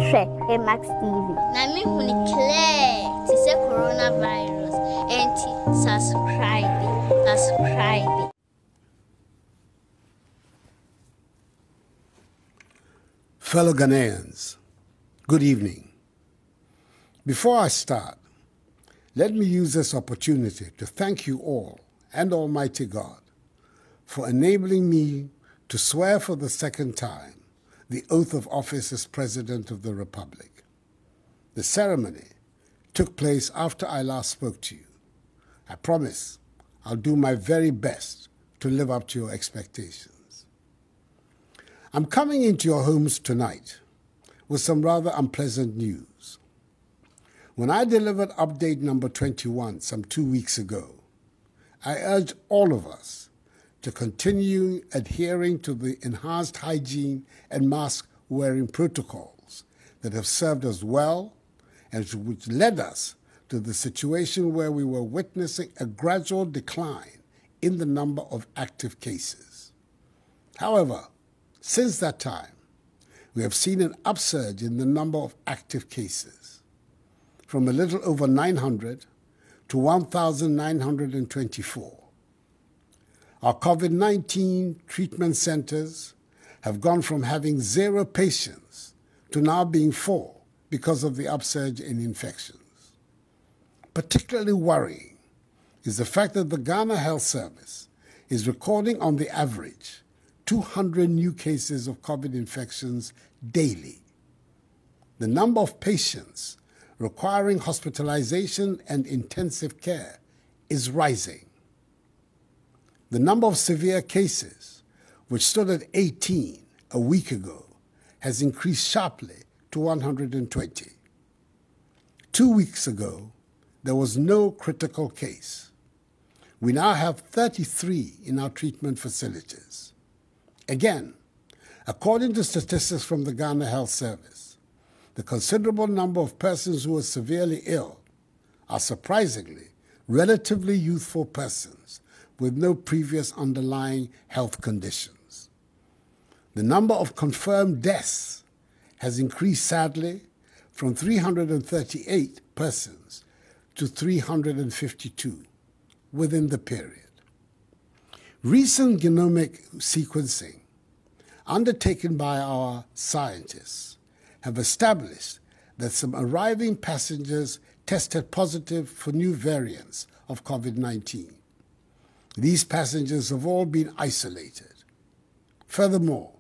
hwɛ Max TV. Na me huni clear to say coronavirus and subscribe. Fellow Ghanaians, good evening. Before I start, let me use this opportunity to thank you all and Almighty God for enabling me to swear for the second time the oath of office as President of the Republic. The ceremony took place after I last spoke to you. I promise I'll do my very best to live up to your expectations. I'm coming into your homes tonight with some rather unpleasant news. When I delivered update number 21 some 2 weeks ago, I urged all of us to continue adhering to the enhanced hygiene and mask-wearing protocols that have served us well and which led us to the situation where we were witnessing a gradual decline in the number of active cases. However, since that time, we have seen an upsurge in the number of active cases, from a little over 900 to 1,924. Our COVID-19 treatment centers have gone from having 0 patients to now being 4 because of the upsurge in infections. Particularly worrying is the fact that the Ghana Health Service is recording on the average 200 new cases of COVID infections daily. The number of patients requiring hospitalization and intensive care is rising. The number of severe cases, which stood at 18 a week ago, has increased sharply to 120. 2 weeks ago, there was no critical case. We now have 33 in our treatment facilities. Again, according to statistics from the Ghana Health Service, the considerable number of persons who are severely ill are surprisingly relatively youthful persons with no previous underlying health conditions. The number of confirmed deaths has increased sadly from 338 persons to 352 within the period. Recent genomic sequencing undertaken by our scientists have established that some arriving passengers tested positive for new variants of COVID-19. These passengers have all been isolated. Furthermore,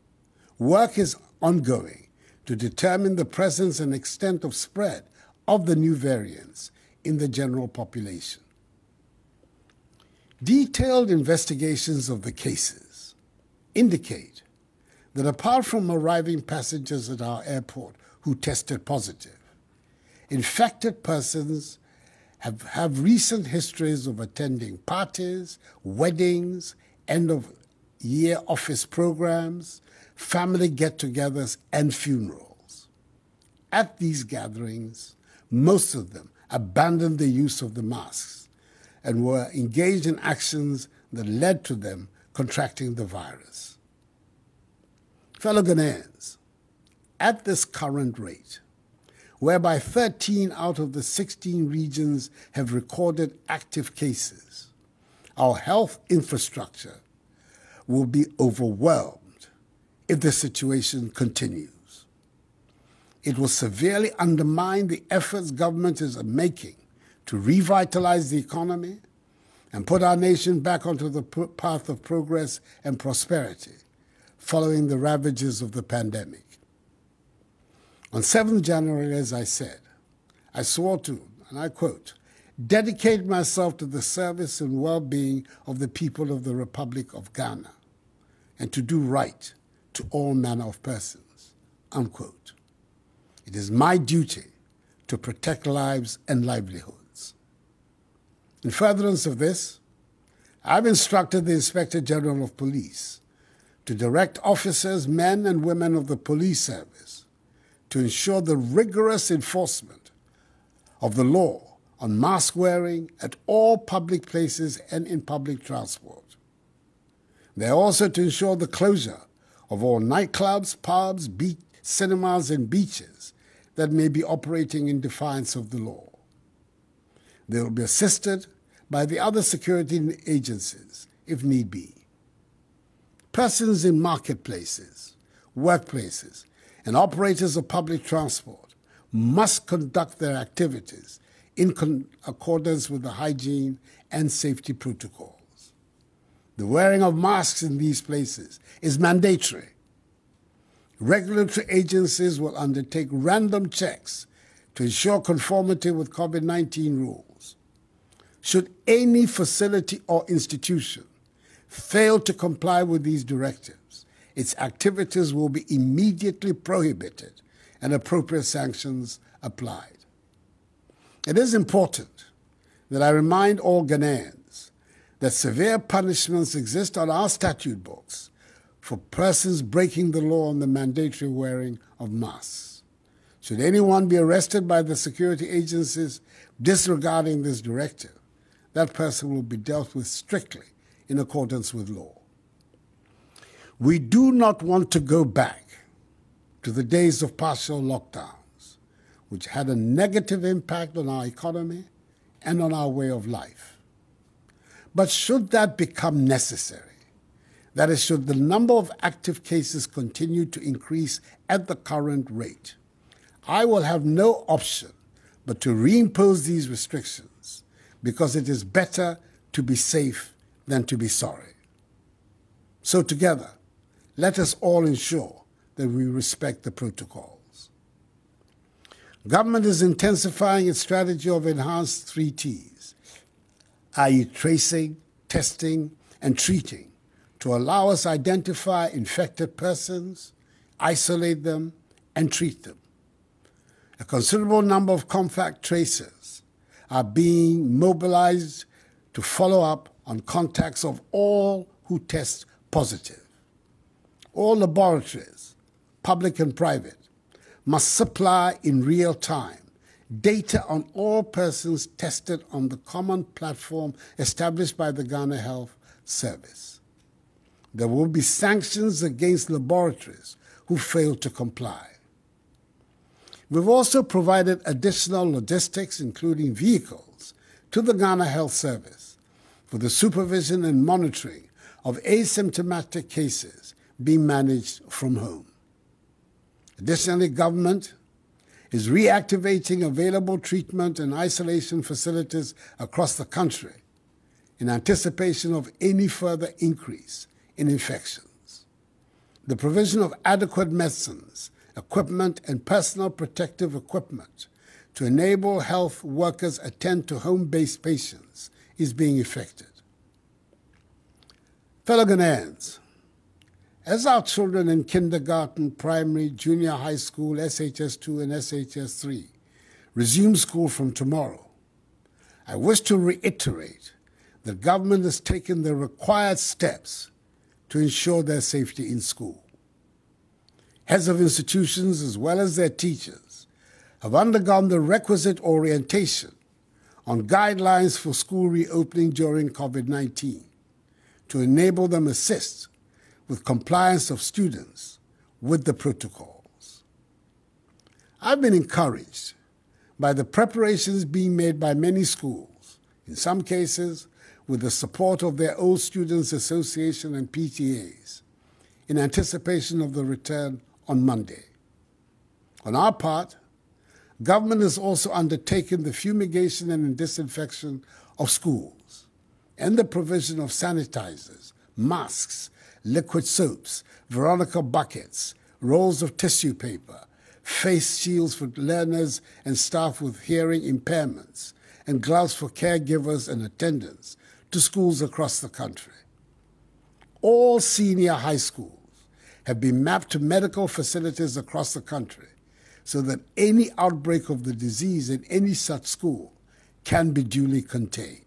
work is ongoing to determine the presence and extent of spread of the new variants in the general population. Detailed investigations of the cases indicate that apart from arriving passengers at our airport who tested positive, infected persons have recent histories of attending parties, weddings, end-of-year office programs, family get-togethers, and funerals. At these gatherings, most of them abandoned the use of the masks and were engaged in actions that led to them contracting the virus. Fellow Ghanaians, at this current rate, whereby 13 out of the 16 regions have recorded active cases, our health infrastructure will be overwhelmed if the situation continues. It will severely undermine the efforts government is making to revitalize the economy and put our nation back onto the path of progress and prosperity following the ravages of the pandemic. On 7th January, as I said, I swore to, and I quote, dedicate myself to the service and well-being of the people of the Republic of Ghana and to do right to all manner of persons, unquote. It is my duty to protect lives and livelihoods. In furtherance of this, I've instructed the Inspector General of Police to direct officers, men and women of the police service to ensure the rigorous enforcement of the law on mask wearing at all public places and in public transport. They are also to ensure the closure of all nightclubs, pubs, cinemas and beaches that may be operating in defiance of the law. They will be assisted by the other security agencies, if need be. Persons in marketplaces, workplaces, and operators of public transport must conduct their activities in accordance with the hygiene and safety protocols. The wearing of masks in these places is mandatory. Regulatory agencies will undertake random checks to ensure conformity with COVID-19 rules. Should any facility or institution fail to comply with these directives, its activities will be immediately prohibited and appropriate sanctions applied. It is important that I remind all Ghanaians that severe punishments exist on our statute books for persons breaking the law on the mandatory wearing of masks. Should anyone be arrested by the security agencies disregarding this directive, that person will be dealt with strictly in accordance with law. We do not want to go back to the days of partial lockdowns, which had a negative impact on our economy and on our way of life. But should that become necessary, that is, should the number of active cases continue to increase at the current rate, I will have no option but to reimpose these restrictions, because it is better to be safe than to be sorry. So together, let us all ensure that we respect the protocols. Government is intensifying its strategy of enhanced 3 T's, i.e. tracing, testing, and treating, to allow us to identify infected persons, isolate them, and treat them. A considerable number of contact tracers are being mobilized to follow up on contacts of all who test positive. All laboratories, public and private, must supply in real time data on all persons tested on the common platform established by the Ghana Health Service. There will be sanctions against laboratories who fail to comply. We've also provided additional logistics, including vehicles, to the Ghana Health Service for the supervision and monitoring of asymptomatic cases being managed from home. Additionally, government is reactivating available treatment and isolation facilities across the country in anticipation of any further increase in infections. The provision of adequate medicines, equipment, and personal protective equipment to enable health workers attend to home-based patients is being effected. Fellow Ghanaians, as our children in kindergarten, primary, junior high school, SHS2 and SHS3 resume school from tomorrow, I wish to reiterate that government has taken the required steps to ensure their safety in school. Heads of institutions, as well as their teachers, have undergone the requisite orientation on guidelines for school reopening during COVID-19 to enable them assist with compliance of students with the protocols. I've been encouraged by the preparations being made by many schools, in some cases with the support of their old Students Association and PTAs, in anticipation of the return on Monday. On our part, government has also undertaken the fumigation and disinfection of schools and the provision of sanitizers, masks, liquid soaps, Veronica buckets, rolls of tissue paper, face shields for learners and staff with hearing impairments, and gloves for caregivers and attendants to schools across the country. All senior high schools have been mapped to medical facilities across the country so that any outbreak of the disease in any such school can be duly contained.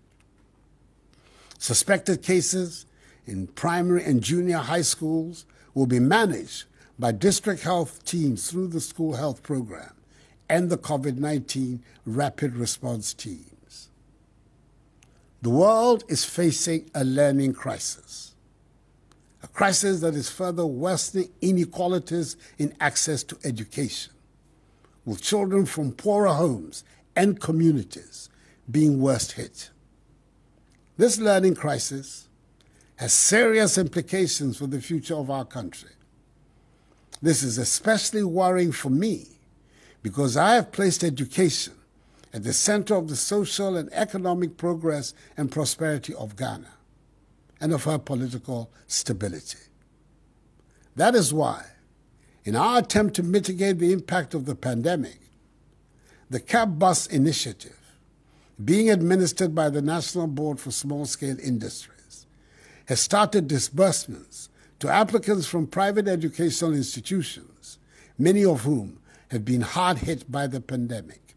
Suspected cases in primary and junior high schools will be managed by district health teams through the school health program and the COVID-19 rapid response teams. The world is facing a learning crisis, a crisis that is further worsening inequalities in access to education, with children from poorer homes and communities being worst hit. This learning crisis has serious implications for the future of our country. This is especially worrying for me because I have placed education at the center of the social and economic progress and prosperity of Ghana and of her political stability. That is why, in our attempt to mitigate the impact of the pandemic, the 𝗑𝗪𝗔𝗧𝗧 initiative, being administered by the National Board for Small-Scale Industries, has started disbursements to applicants from private educational institutions, many of whom have been hard hit by the pandemic.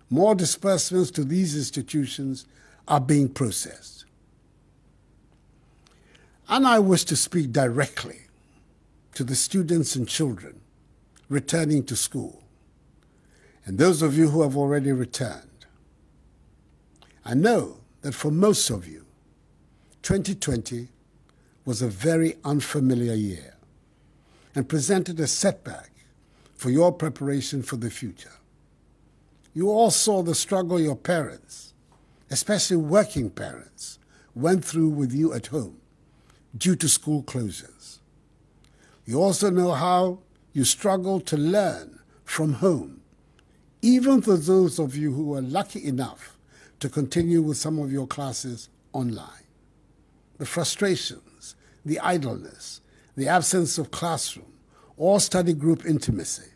More disbursements to these institutions are being processed. And I wish to speak directly to the students and children returning to school, and those of you who have already returned. I know that for most of you, 2020 was a very unfamiliar year and presented a setback for your preparation for the future. You all saw the struggle your parents, especially working parents, went through with you at home due to school closures. You also know how you struggled to learn from home, even for those of you who were lucky enough to continue with some of your classes online. The frustrations, the idleness, the absence of classroom, or study group intimacy,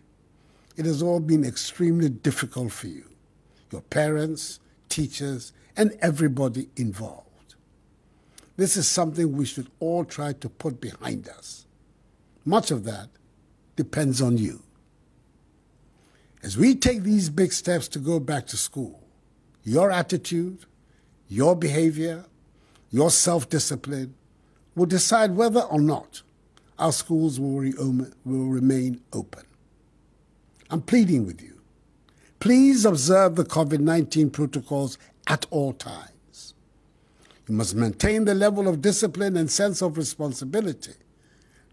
it has all been extremely difficult for you, your parents, teachers, and everybody involved. This is something we should all try to put behind us. Much of that depends on you. As we take these big steps to go back to school, your attitude, your behavior, your self-discipline will decide whether or not our schools will remain open. I'm pleading with you. Please observe the COVID-19 protocols at all times. You must maintain the level of discipline and sense of responsibility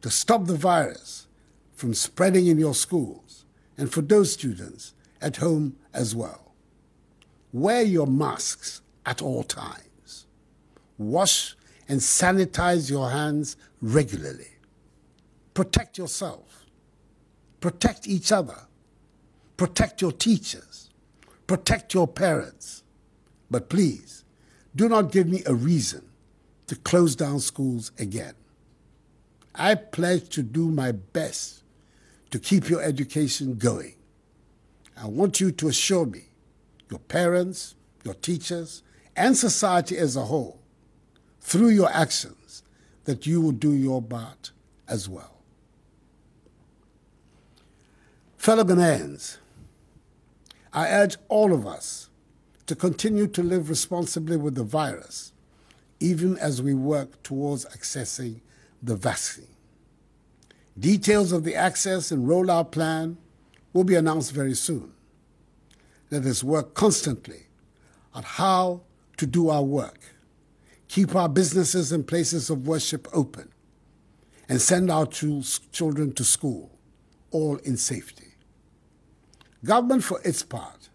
to stop the virus from spreading in your schools and for those students at home as well. Wear your masks at all times. Wash and sanitize your hands regularly. Protect yourself. Protect each other. Protect your teachers. Protect your parents. But please, do not give me a reason to close down schools again. I pledge to do my best to keep your education going. I want you to assure me, your parents, your teachers, and society as a whole, through your actions, that you will do your part as well. Fellow Ghanaians, I urge all of us to continue to live responsibly with the virus, even as we work towards accessing the vaccine. Details of the access and rollout plan will be announced very soon. Let us work constantly on how to do our work, keep our businesses and places of worship open, and send our children to school, all in safety. Government, for its part,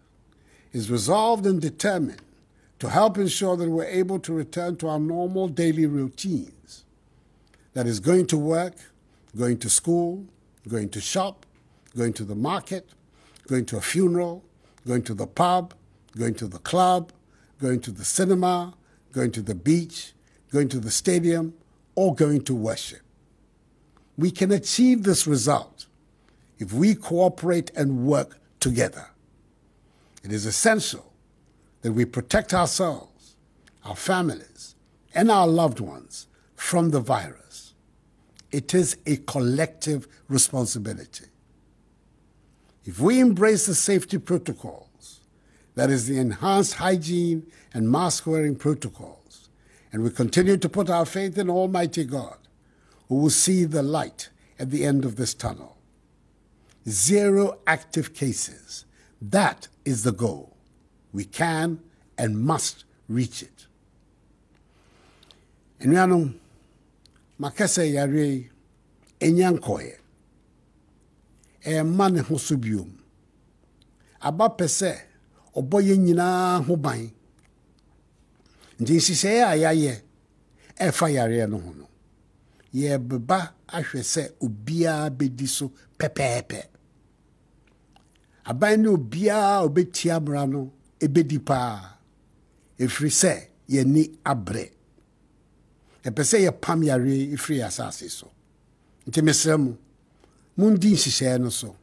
is resolved and determined to help ensure that we're able to return to our normal daily routines. That is going to work, going to school, going to shop, going to the market, going to a funeral, going to the pub, going to the club, going to the cinema, going to the beach, going to the stadium, or going to worship. We can achieve this result if we cooperate and work together. It is essential that we protect ourselves, our families, and our loved ones from the virus. It is a collective responsibility. If we embrace the safety protocols, that is the enhanced hygiene and mask-wearing protocols, and we continue to put our faith in Almighty God, we will see the light at the end of this tunnel. 0 active cases. That is the goal. We can and must reach it. Enuanom, makasa yare enyankoye. Man ho so biom aba pese oboye nyina ho ban ndi nhyehyɛeɛ a yɛayɛ ɛfa yareɛ no ho no yɛbeba ahwɛ sɛ obiara bɛdi so pɛpɛɛpɛ aban ne obiara obɛtia mmara no ɛbɛdi paa ɛfiri sɛ yɛni abrɛ ɛpɛ sɛ yɛpam yareɛ ɛfiri asase so nti mesrɛ mu mundi nhyehyɛeɛ no so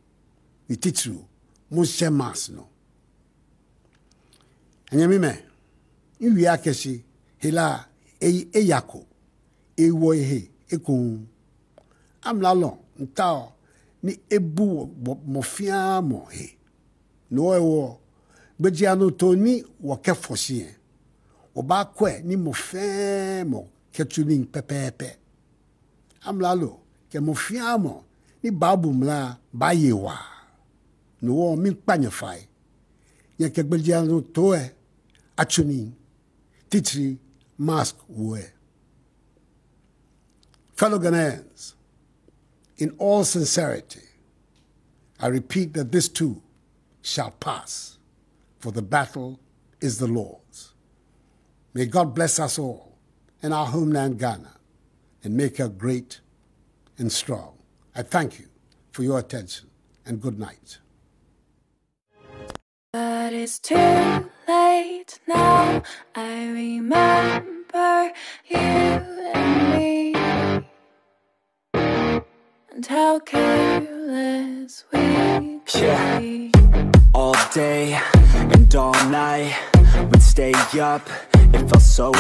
ne titiriw monhyɛ mask no anyamime iwi akɛhye hela eyako ewo ehe ekun amlalo ntao ni ebu mofia mo he no ewo gbejiano toni wo kefosie oba kwe ni mofɛ mo ketulin pepepe amlalo ke mofia mo ni babu mla bayewa no wo mi kpanyefai ye ke gbejiano to e atuni titri mask wear. Fellow Ghanaians, in all sincerity, I repeat that this too shall pass, for the battle is the Lord's. May God bless us all in our homeland Ghana and make her great and strong. I thank you for your attention and good night. But it's too late now. I remember you and me, and how careless we could be. All day and all night, we'd stay up, it felt so